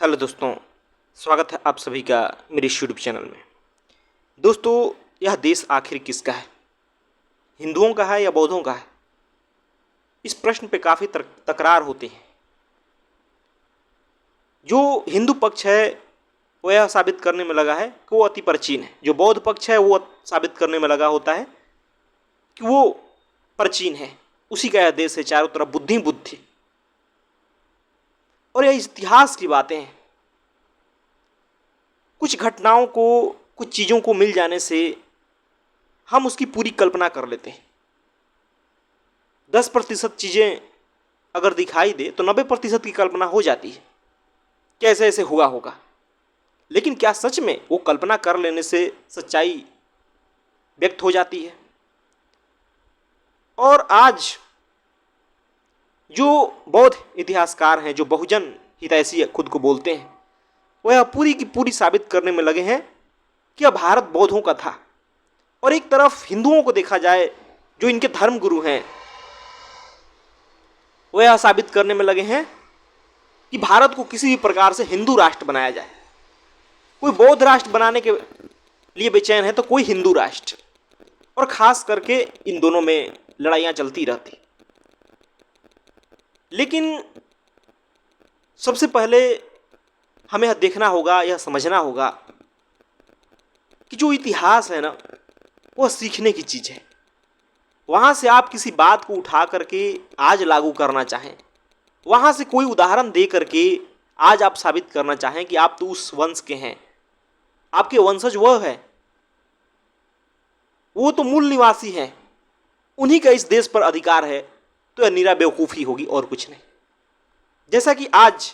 Hello दोस्तों, स्वागत है आप सभी का मेरे इस यूट्यूब चैनल में। दोस्तों, यह देश आखिर किसका है? हिंदुओं का है या बौद्धों का है? इस प्रश्न पे काफ़ी तकरार होते हैं। जो हिंदू पक्ष है वो यह साबित करने में लगा है कि वो अति प्राचीन है। जो बौद्ध पक्ष है वो साबित करने में लगा होता है कि वो प्राचीन है। उसी का यह देश है, चारों तरफ बुद्धि बुद्धि। और यह इतिहास की बातें हैं। कुछ घटनाओं को, कुछ चीज़ों को मिल जाने से हम उसकी पूरी कल्पना कर लेते हैं। 10% चीज़ें अगर दिखाई दे तो 90% की कल्पना हो जाती है कि ऐसे ऐसे हुआ होगा। लेकिन क्या सच में वो कल्पना कर लेने से सच्चाई व्यक्त हो जाती है? और आज जो बौद्ध इतिहासकार हैं, जो बहुजन हितैषी खुद को बोलते हैं, वह पूरी की पूरी साबित करने में लगे हैं कि यह भारत बौद्धों का था। और एक तरफ हिंदुओं को देखा जाए, जो इनके धर्म गुरु हैं, वह यह साबित करने में लगे हैं कि भारत को किसी भी प्रकार से हिंदू राष्ट्र बनाया जाए। कोई बौद्ध राष्ट्र बनाने के लिए बेचैन है तो कोई हिंदू राष्ट्र। और खास करके इन दोनों में लड़ाइयाँ चलती रहती। लेकिन सबसे पहले हमें यह देखना होगा, यह समझना होगा कि जो इतिहास है ना, वह सीखने की चीज़ है। वहाँ से आप किसी बात को उठा करके आज लागू करना चाहें, वहाँ से कोई उदाहरण दे करके आज आप साबित करना चाहें कि आप तो उस वंश के हैं, आपके वंशज वह है, वो तो मूल निवासी हैं, उन्हीं का इस देश पर अधिकार है, तो यह निरा बेवकूफ़ी होगी और कुछ नहीं। जैसा कि आज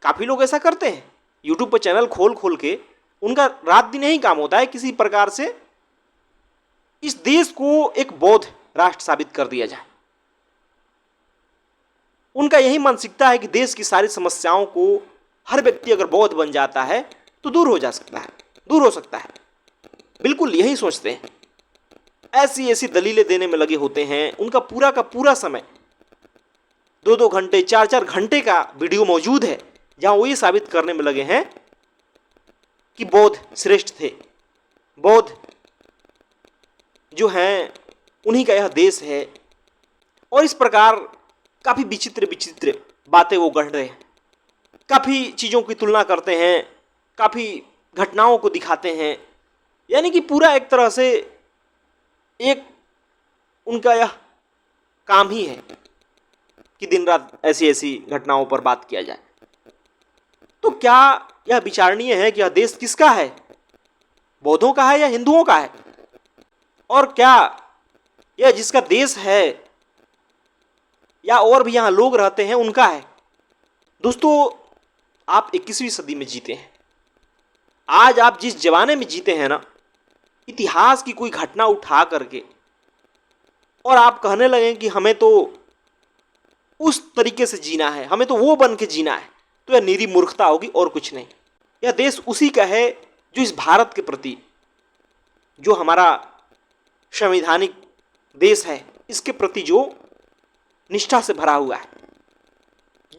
काफ़ी लोग ऐसा करते हैं, यूट्यूब पर चैनल खोल खोल के उनका रात दिन यही काम होता है किसी प्रकार से इस देश को एक बौद्ध राष्ट्र साबित कर दिया जाए। उनका यही मानसिकता है कि देश की सारी समस्याओं को हर व्यक्ति अगर बौद्ध बन जाता है तो दूर हो सकता है। बिल्कुल यही सोचते हैं। ऐसी ऐसी दलीलें देने में लगे होते हैं। उनका पूरा का पूरा समय 2-2 घंटे, 4-4 घंटे का वीडियो मौजूद है जहां वो ये साबित करने में लगे हैं कि बौद्ध श्रेष्ठ थे, बौद्ध जो हैं उन्हीं का यह देश है। और इस प्रकार काफ़ी विचित्र विचित्र बातें वो गढ़ रहे हैं। काफ़ी चीज़ों की तुलना करते हैं, काफ़ी घटनाओं को दिखाते हैं। यानी कि पूरा एक तरह से एक उनका यह काम ही है कि दिन रात ऐसी ऐसी घटनाओं पर बात किया जाए। तो क्या यह विचारणीय है कि यह देश किसका है? बौद्धों का है या हिंदुओं का है? और क्या यह जिसका देश है या और भी यहाँ लोग रहते हैं उनका है? दोस्तों, आप 21वीं सदी में जीते हैं। आज आप जिस जमाने में जीते हैं ना, इतिहास की कोई घटना उठा करके और आप कहने लगे कि हमें तो उस तरीके से जीना है, हमें तो वो बन के जीना है, तो यह निरी मूर्खता होगी और कुछ नहीं। यह देश उसी का है जो इस भारत के प्रति, जो हमारा संवैधानिक देश है, इसके प्रति जो निष्ठा से भरा हुआ है,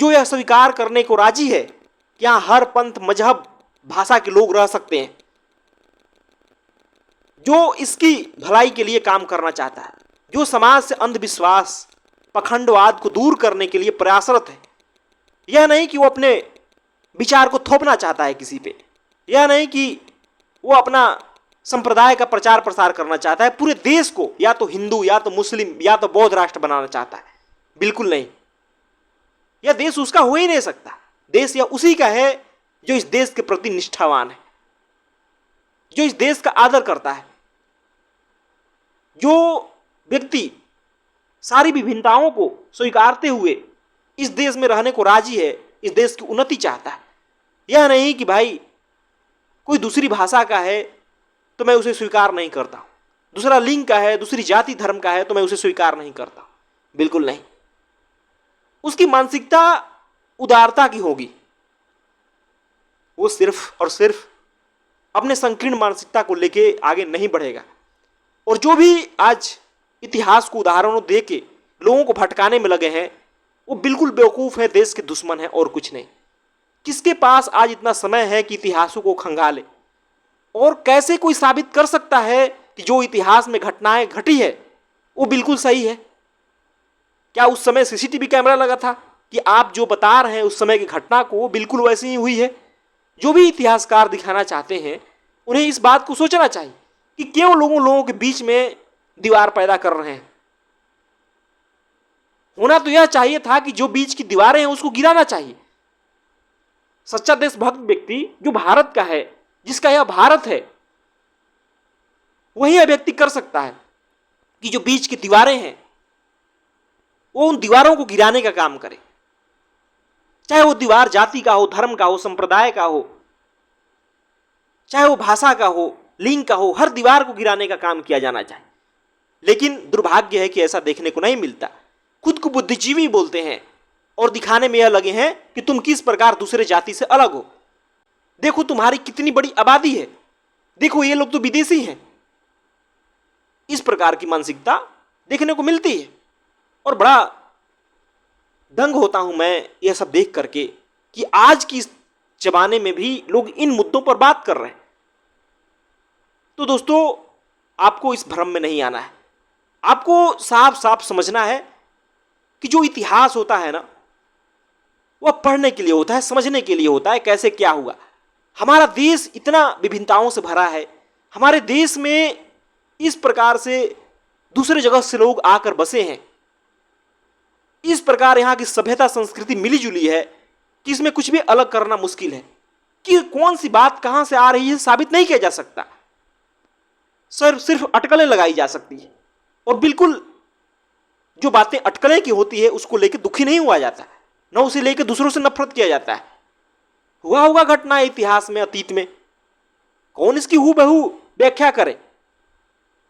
जो यह स्वीकार करने को राजी है कि यहाँ हर पंथ, मजहब, भाषा के लोग रह सकते हैं, जो इसकी भलाई के लिए काम करना चाहता है, जो समाज से अंधविश्वास, पखंडवाद को दूर करने के लिए प्रयासरत है। यह नहीं कि वो अपने विचार को थोपना चाहता है किसी पे, यह नहीं कि वो अपना संप्रदाय का प्रचार प्रसार करना चाहता है, पूरे देश को या तो हिंदू या तो मुस्लिम या तो बौद्ध राष्ट्र बनाना चाहता है। बिल्कुल नहीं, यह देश उसका हो ही नहीं सकता। देश यह उसी का है जो इस देश के प्रति निष्ठावान है, जो इस देश का आदर करता है, जो व्यक्ति सारी विभिन्नताओं को स्वीकारते हुए इस देश में रहने को राजी है, इस देश की उन्नति चाहता है। यह नहीं कि भाई कोई दूसरी भाषा का है तो मैं उसे स्वीकार नहीं करता, दूसरा लिंग का है, दूसरी जाति धर्म का है तो मैं उसे स्वीकार नहीं करता। बिल्कुल नहीं। उसकी मानसिकता उदारता की होगी। वो सिर्फ और सिर्फ अपने संकीर्ण मानसिकता को लेके आगे नहीं बढ़ेगा। और जो भी आज इतिहास को उदाहरणों दे के लोगों को भटकाने में लगे हैं, वो बिल्कुल बेवकूफ़ है, देश के दुश्मन है और कुछ नहीं। किसके पास आज इतना समय है कि इतिहासों को खंगाले? और कैसे कोई साबित कर सकता है कि जो इतिहास में घटनाएं घटी है वो बिल्कुल सही है? क्या उस समय सीसीटीवी कैमरा लगा था कि आप जो बता रहे हैं उस समय की घटना को बिल्कुल वैसी ही हुई है? जो भी इतिहासकार दिखाना चाहते हैं उन्हें इस बात को सोचना चाहिए कि क्यों लोगों के बीच में दीवार पैदा कर रहे हैं। होना तो यह चाहिए था कि जो बीच की दीवारें हैं उसको गिराना चाहिए। सच्चा देशभक्त व्यक्ति जो भारत का है, जिसका यह भारत है, वही यह व्यक्ति कर सकता है कि जो बीच की दीवारें हैं वो उन दीवारों को गिराने का काम करे। चाहे वो दीवार जाति का हो, धर्म का हो, संप्रदाय का हो, चाहे वो भाषा का हो, लिंग का हो, हर दीवार को गिराने का काम किया जाना चाहिए। लेकिन दुर्भाग्य है कि ऐसा देखने को नहीं मिलता। खुद को बुद्धिजीवी बोलते हैं और दिखाने में यह लगे हैं कि तुम किस प्रकार दूसरे जाति से अलग हो। देखो तुम्हारी कितनी बड़ी आबादी है, देखो ये लोग तो विदेशी हैं। इस प्रकार की मानसिकता देखने को मिलती है और बड़ा दंग होता हूं मैं यह सब देख करके कि आज की इस जमाने में भी लोग इन मुद्दों पर बात कर रहे हैं। तो दोस्तों, आपको इस भ्रम में नहीं आना है। आपको साफ साफ समझना है कि जो इतिहास होता है ना, वह पढ़ने के लिए होता है, समझने के लिए होता है कैसे क्या हुआ। हमारा देश इतना विभिन्नताओं से भरा है। हमारे देश में इस प्रकार से दूसरे जगह से लोग आकर बसे हैं, इस प्रकार यहाँ की सभ्यता संस्कृति मिली जुली है कि इसमें कुछ भी अलग करना मुश्किल है। कि कौन सी बात कहां से आ रही है साबित नहीं किया जा सकता। सिर्फ अटकलें लगाई जा सकती है और बिल्कुल जो बातें अटकलें की होती है उसको लेकर दुखी नहीं हुआ जाता, न उसे लेकर दूसरों से नफरत किया जाता है। हुआ होगा घटना इतिहास में, अतीत में, कौन इसकी हूबहू व्याख्या करे।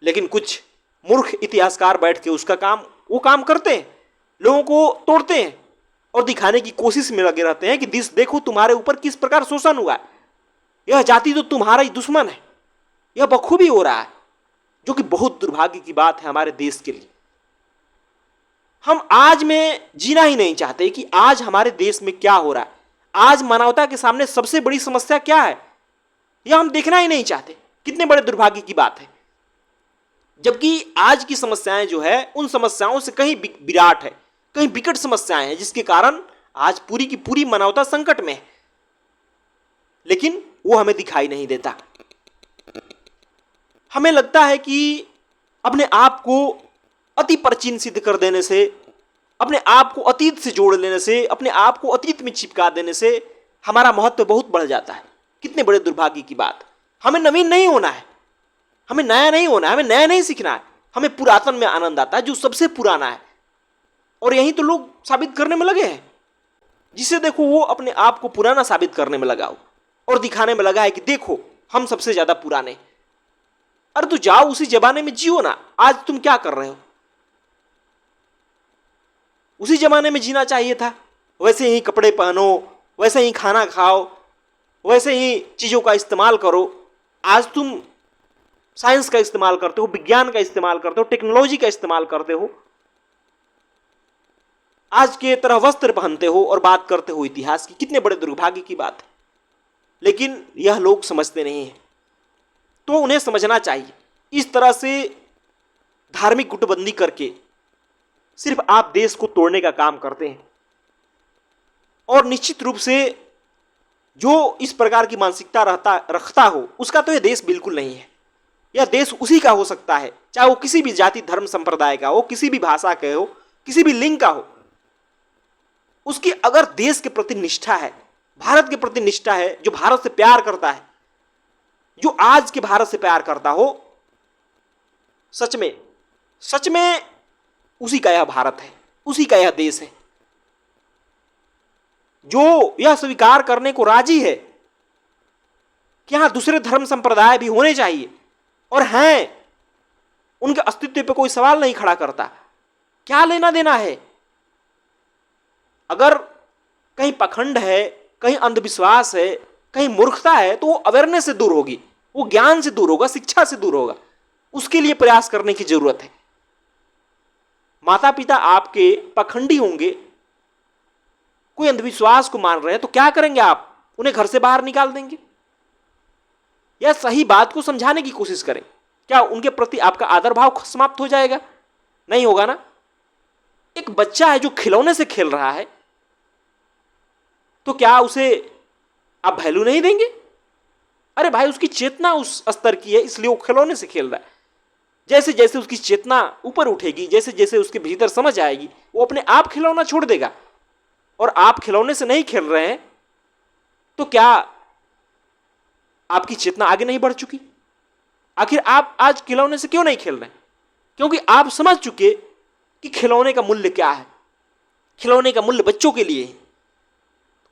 लेकिन कुछ मूर्ख इतिहासकार बैठ के उसका काम वो काम करते हैं, लोगों को तोड़ते हैं और दिखाने की कोशिश में लगे रहते हैं कि देखो तुम्हारे ऊपर किस प्रकार शोषण हुआ है, यह जाति तो तुम्हारा ही दुश्मन है। यह बखूबी हो रहा है, जो कि बहुत दुर्भाग्य की बात है हमारे देश के लिए। हम आज में जीना ही नहीं चाहते कि आज हमारे देश में क्या हो रहा है, आज मानवता के सामने सबसे बड़ी समस्या क्या है, यह हम देखना ही नहीं चाहते। कितने बड़े दुर्भाग्य की बात है। जबकि आज की समस्याएं जो है उन समस्याओं से कहीं विराट है, कहीं विकट समस्याएं हैं, जिसके कारण आज पूरी की पूरी मानवता संकट में है। लेकिन वो हमें दिखाई नहीं देता। हमें लगता है कि अपने आप को अति प्राचीन सिद्ध कर देने से, अपने आप को अतीत से जोड़ लेने से, अपने आप को अतीत में चिपका देने से हमारा महत्व बहुत बढ़ जाता है। कितने बड़े दुर्भाग्य की बात। हमें नवीन नहीं होना है, हमें नया नहीं होना है, हमें नया नहीं सीखना है। हमें पुरातन में आनंद आता है, जो सबसे पुराना है। और यही तो लोग साबित करने में लगे हैं। जिसे देखो वो अपने आप को पुराना साबित करने में लगा हो और दिखाने में लगा है कि देखो हम सबसे ज्यादा पुराने। अरे तो जाओ उसी जमाने में जियो ना। आज तुम क्या कर रहे हो? उसी जमाने में जीना चाहिए था। वैसे ही कपड़े पहनो, वैसे ही खाना खाओ, वैसे ही चीजों का इस्तेमाल करो। आज तुम साइंस का इस्तेमाल करते हो, विज्ञान का इस्तेमाल करते हो, टेक्नोलॉजी का इस्तेमाल करते हो, आज के तरह वस्त्र पहनते हो और बात करते हो इतिहास की। कितने बड़े दुर्भाग्य की बात है। लेकिन यह लोग समझते नहीं हैं, तो उन्हें समझना चाहिए। इस तरह से धार्मिक गुटबंदी करके सिर्फ आप देश को तोड़ने का काम करते हैं। और निश्चित रूप से जो इस प्रकार की मानसिकता रखता हो उसका तो यह देश बिल्कुल नहीं है। यह देश उसी का हो सकता है, चाहे वो किसी भी जाति धर्म संप्रदाय का हो, किसी भी भाषा का हो, किसी भी लिंग का हो। उसकी अगर देश के प्रति निष्ठा है, भारत के प्रति निष्ठा है, जो भारत से प्यार करता है, जो आज के भारत से प्यार करता हो, सच में उसी का यह भारत है, उसी का यह देश है, जो यह स्वीकार करने को राजी है कि यहां दूसरे धर्म संप्रदाय भी होने चाहिए और हैं, उनके अस्तित्व पर कोई सवाल नहीं खड़ा करता। क्या लेना देना है? अगर कहीं पखंड है, कहीं अंधविश्वास है, कहीं मूर्खता है, तो वो अवेयरनेस से दूर होगी, वो ज्ञान से दूर होगा, शिक्षा से दूर होगा। उसके लिए प्रयास करने की जरूरत है। माता पिता आपके पखंडी होंगे, कोई अंधविश्वास को मान रहे हैं, तो क्या करेंगे आप? उन्हें घर से बाहर निकाल देंगे? या सही बात को समझाने की कोशिश करें? क्या उनके प्रति आपका आदर भाव समाप्त हो जाएगा? नहीं होगा ना। एक बच्चा है जो खिलौने से खेल रहा है, तो क्या उसे आप वैल्यू नहीं देंगे? अरे भाई, उसकी चेतना उस स्तर की है, इसलिए वो खिलौने से खेल रहा है। जैसे जैसे उसकी चेतना ऊपर उठेगी, जैसे जैसे उसके भीतर समझ आएगी, वो अपने आप खिलौना छोड़ देगा। और आप खिलौने से नहीं खेल रहे हैं, तो क्या आपकी चेतना आगे नहीं बढ़ चुकी? आखिर आप आज खिलौने से क्यों नहीं खेल रहे? क्योंकि आप समझ चुके कि खिलौने का मूल्य क्या है। खिलौने का मूल्य बच्चों के लिए है।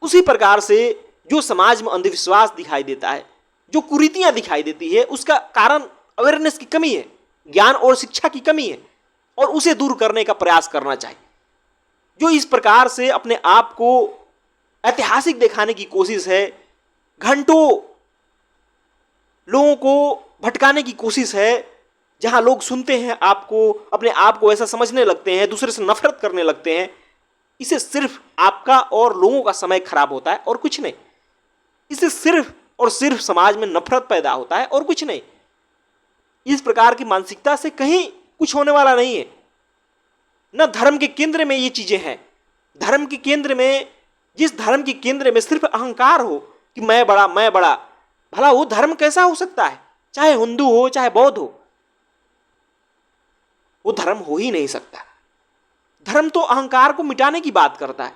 उसी प्रकार से जो समाज में अंधविश्वास दिखाई देता है, जो कुरीतियां दिखाई देती है, उसका कारण अवेयरनेस की कमी है, ज्ञान और शिक्षा की कमी है, और उसे दूर करने का प्रयास करना चाहिए। जो इस प्रकार से अपने आप को ऐतिहासिक दिखाने की कोशिश है, घंटों लोगों को भटकाने की कोशिश है, जहां लोग सुनते हैं आपको, अपने आप को ऐसा समझने लगते हैं, दूसरे से नफरत करने लगते हैं, इसे सिर्फ आपका और लोगों का समय खराब होता है और कुछ नहीं। इससे सिर्फ और सिर्फ समाज में नफरत पैदा होता है और कुछ नहीं। इस प्रकार की मानसिकता से कहीं कुछ होने वाला नहीं है। न धर्म के केंद्र में ये चीजें हैं। धर्म के केंद्र में, जिस धर्म के केंद्र में सिर्फ अहंकार हो कि मैं बड़ा, मैं बड़ा, भला वो धर्म कैसा हो सकता है? चाहे हिंदू हो चाहे बौद्ध हो, वो धर्म हो ही नहीं सकता। धर्म तो अहंकार को मिटाने की बात करता है।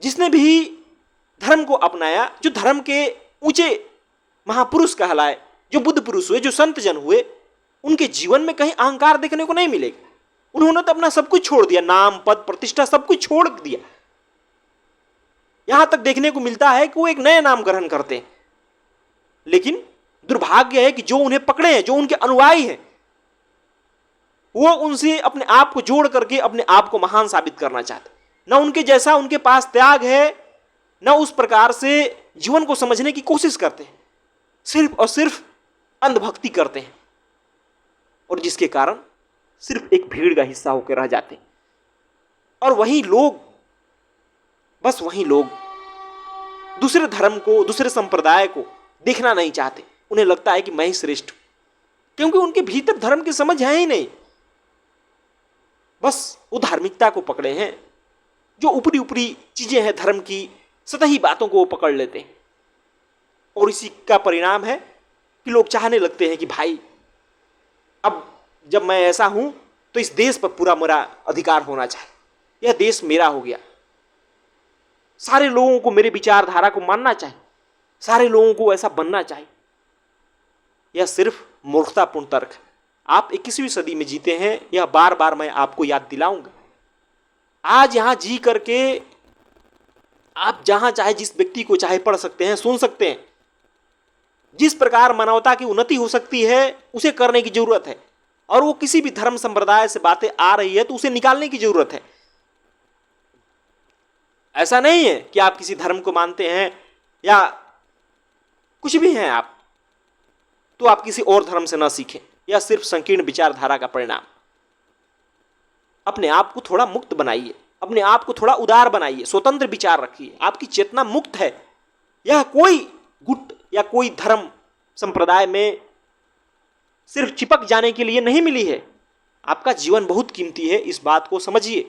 जिसने भी धर्म को अपनाया, जो धर्म के ऊंचे महापुरुष कहलाए, जो बुद्ध पुरुष हुए, जो संत जन हुए, उनके जीवन में कहीं अहंकार देखने को नहीं मिलेगा। उन्होंने तो अपना सब कुछ छोड़ दिया, नाम, पद, प्रतिष्ठा सब कुछ छोड़ दिया। यहां तक देखने को मिलता है कि वो एक नए नाम ग्रहण करते हैं। लेकिन दुर्भाग्य है कि जो उन्हें पकड़े हैं, जो उनके अनुयायी हैं, वो उनसे अपने आप को जोड़ करके अपने आप को महान साबित करना चाहते। न उनके जैसा उनके पास त्याग है, न उस प्रकार से जीवन को समझने की कोशिश करते हैं। सिर्फ और सिर्फ अंधभक्ति करते हैं, और जिसके कारण सिर्फ एक भीड़ का हिस्सा होकर रह जाते हैं। और वही लोग, बस वही लोग दूसरे धर्म को, दूसरे संप्रदाय को देखना नहीं चाहते। उन्हें लगता है कि मैं ही श्रेष्ठ हूं, क्योंकि उनके भीतर धर्म की समझ है ही नहीं। बस वो धार्मिकता को पकड़े हैं, जो ऊपरी ऊपरी चीजें हैं धर्म की, सतही बातों को वो पकड़ लेते हैं। और इसी का परिणाम है कि लोग चाहने लगते हैं कि भाई, अब जब मैं ऐसा हूं तो इस देश पर पूरा मेरा अधिकार होना चाहिए, यह देश मेरा हो गया, सारे लोगों को मेरे विचारधारा को मानना चाहिए, सारे लोगों को ऐसा बनना चाहिए। यह सिर्फ मूर्खतापूर्ण तर्क है। आप 21वीं सदी में जीते हैं, यह बार बार मैं आपको याद दिलाऊंगा। आज यहां जी करके आप जहां चाहे जिस व्यक्ति को चाहे पढ़ सकते हैं, सुन सकते हैं। जिस प्रकार मानवता की उन्नति हो सकती है उसे करने की जरूरत है। और वो किसी भी धर्म संप्रदाय से बातें आ रही है तो उसे निकालने की जरूरत है। ऐसा नहीं है कि आप किसी धर्म को मानते हैं या कुछ भी हैं आप, तो आप किसी और धर्म से ना सीखें। यह सिर्फ संकीर्ण विचारधारा का परिणाम। अपने आप को थोड़ा मुक्त बनाइए, अपने आप को थोड़ा उदार बनाइए, स्वतंत्र विचार रखिए। आपकी चेतना मुक्त है। यह कोई गुट या कोई धर्म संप्रदाय में सिर्फ चिपक जाने के लिए नहीं मिली है। आपका जीवन बहुत कीमती है, इस बात को समझिए।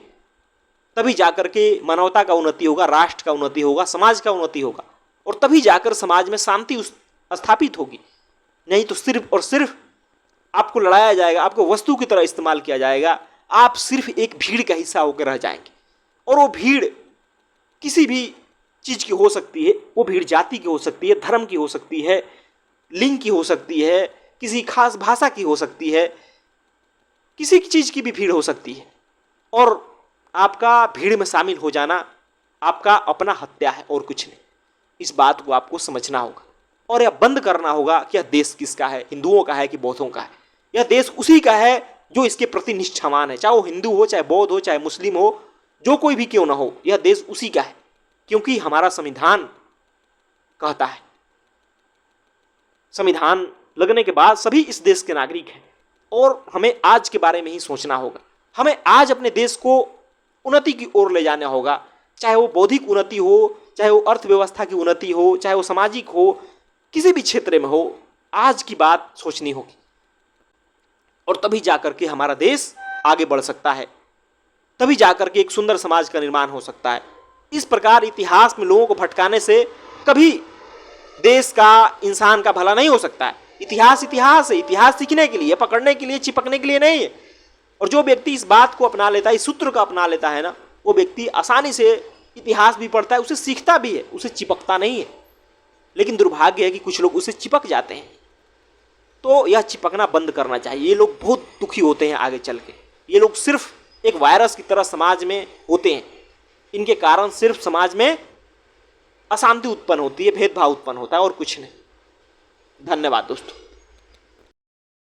तभी जाकर के मानवता का उन्नति होगा, राष्ट्र का उन्नति होगा, समाज का उन्नति होगा, और तभी जाकर समाज में शांति स्थापित होगी। नहीं तो सिर्फ और सिर्फ आपको लड़ाया जाएगा, आपको वस्तु की तरह इस्तेमाल किया जाएगा। आप सिर्फ एक भीड़ का हिस्सा होकर रह जाएंगे। और वो भीड़ किसी भी चीज की हो सकती है। वो भीड़ जाति की हो सकती है, धर्म की हो सकती है, लिंग की हो सकती है, किसी खास भाषा की हो सकती है, किसी की चीज की भी भीड़ हो सकती है। और आपका भीड़ में शामिल हो जाना आपका अपना हत्या है और कुछ नहीं। इस बात को आपको समझना होगा और यह बंद करना होगा कि यह देश किसका है, हिंदुओं का है कि बौद्धों का है। यह देश उसी का है जो इसके प्रति निष्ठावान है, चाहे वो हिंदू हो, चाहे बौद्ध हो, चाहे मुस्लिम हो, जो कोई भी क्यों ना हो, यह देश उसी का है। क्योंकि हमारा संविधान कहता है, संविधान लगने के बाद सभी इस देश के नागरिक हैं। और हमें आज के बारे में ही सोचना होगा। हमें आज अपने देश को उन्नति की ओर ले जाना होगा, चाहे वो बौद्धिक उन्नति हो चाहे वो अर्थव्यवस्था की उन्नति हो, चाहे वो सामाजिक हो, किसी भी क्षेत्र में हो, आज की बात सोचनी होगी। और तभी जाकर के हमारा देश आगे बढ़ सकता है, तभी जाकर के एक सुंदर समाज का निर्माण हो सकता है। इस प्रकार इतिहास में लोगों को भटकाने से कभी देश का, इंसान का भला नहीं हो सकता है। इतिहास इतिहास है, इतिहास सीखने के लिए, पकड़ने के लिए, चिपकने के लिए नहीं है। और जो व्यक्ति इस बात को अपना लेता है, इस सूत्र को अपना लेता है ना, वो व्यक्ति आसानी से इतिहास भी पढ़ता है, उसे सीखता भी है, उसे चिपकता नहीं है। लेकिन दुर्भाग्य है कि कुछ लोग उसे चिपक जाते हैं। तो यह चिपकना बंद करना चाहिए। ये लोग बहुत दुखी होते हैं आगे चल के। ये लोग सिर्फ एक वायरस की तरह समाज में होते हैं। इनके कारण सिर्फ समाज में अशांति उत्पन्न होती है, भेदभाव उत्पन्न होता है और कुछ नहीं। धन्यवाद दोस्तों।